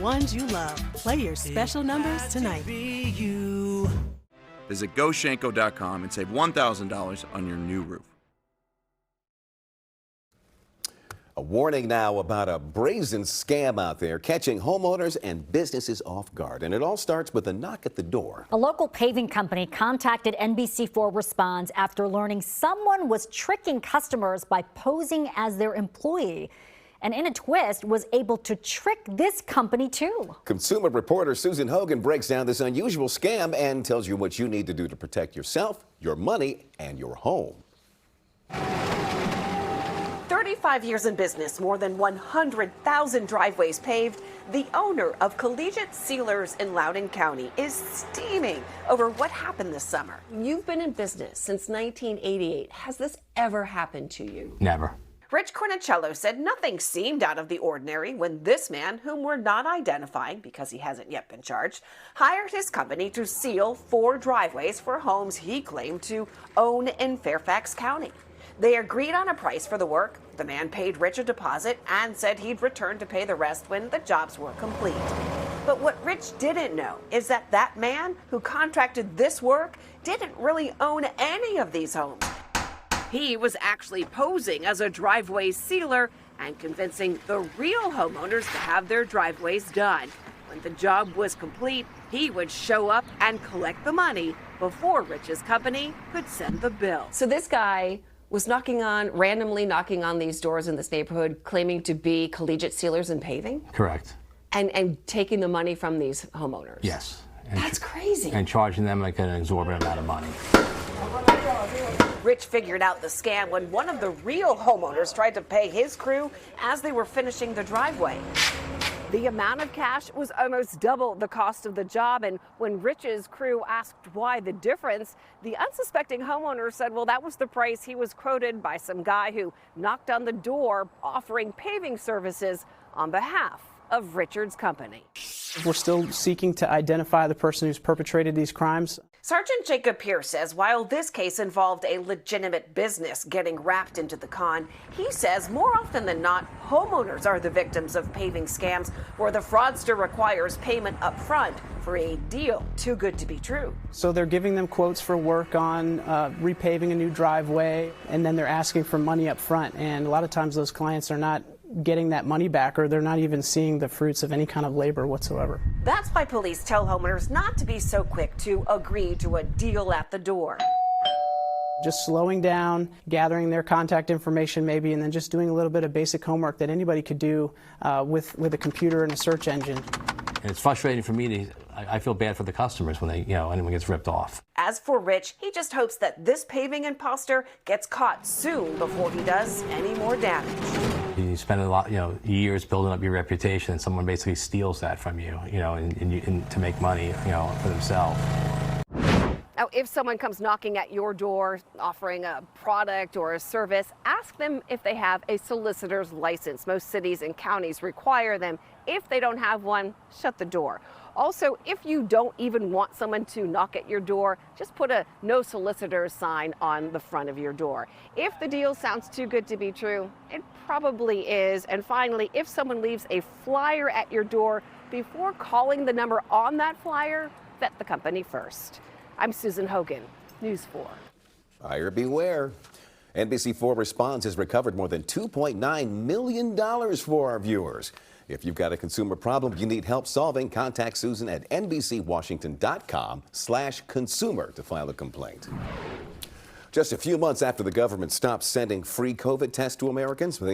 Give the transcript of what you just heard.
ones you love. Play your special numbers tonight. Visit GoShanko.com and save $1,000 on your new roof. A warning now about a brazen scam out there catching homeowners and businesses off guard. And it all starts with a knock at the door. A local paving company contacted NBC4 Responds after learning someone was tricking customers by posing as their employee. And in a twist, was able to trick this company too. Consumer reporter Susan Hogan breaks down this unusual scam and tells you what you need to do to protect yourself, your money, and your home. 35 years in business, more than 100,000 driveways paved, the owner of Collegiate Sealers in Loudoun County is steaming over what happened this summer. You've been in business since 1988. Has this ever happened to you? Never. Rich Cornicello said nothing seemed out of the ordinary when this man, whom we're not identifying because he hasn't yet been charged, hired his company to seal 4 driveways for homes he claimed to own in Fairfax County. They agreed on a price for the work. The man paid Rich a deposit and said he'd return to pay the rest when the jobs were complete. But what Rich didn't know is that that man who contracted this work didn't really own any of these homes. He was actually posing as a driveway sealer and convincing the real homeowners to have their driveways done. When the job was complete, he would show up and collect the money before Rich's company could send the bill. So this guy was randomly knocking on these doors in this neighborhood, claiming to be Collegiate Sealers and Paving? Correct. And taking the money from these homeowners? Yes. That's crazy. And charging them like an exorbitant amount of money. Rich figured out the scam when one of the real homeowners tried to pay his crew as they were finishing the driveway. The amount of cash was almost double the cost of the job, and when Rich's crew asked why the difference, the unsuspecting homeowner said, well, that was the price he was quoted by some guy who knocked on the door offering paving services on behalf of Richard's company. We're still seeking to identify the person who's perpetrated these crimes. Sergeant Jacob Pierce says while this case involved a legitimate business getting wrapped into the con, he says more often than not, homeowners are the victims of paving scams where the fraudster requires payment up front for a deal too good to be true. So they're giving them quotes for work on repaving a new driveway, and then they're asking for money up front. And a lot of times those clients are not getting that money back, or they're not even seeing the fruits of any kind of labor whatsoever. That's why police tell homeowners not to be so quick to agree to a deal at the door. Just slowing down, gathering their contact information maybe, and then just doing a little bit of basic homework that anybody could do with a computer and a search engine. And it's frustrating for me to, I feel bad for the customers when anyone gets ripped off. As for Rich, he just hopes that this paving imposter gets caught soon before he does any more damage. You spend a lot, years building up your reputation, and someone basically steals that from you, and to make money, for themselves. Now, if someone comes knocking at your door offering a product or a service, ask them if they have a solicitor's license. Most cities and counties require them. If they don't have one, shut the door. Also, if you don't even want someone to knock at your door, just put a no solicitors sign on the front of your door. If the deal sounds too good to be true, it probably is. And finally, if someone leaves a flyer at your door, before calling the number on that flyer, vet the company first. I'm Susan Hogan, News 4. Buyer beware. NBC4 Responds has recovered more than $2.9 million for our viewers. If you've got a consumer problem you need help solving, contact Susan at NBCWashington.com/consumer to file a complaint. Just a few months after the government stopped sending free COVID tests to Americans,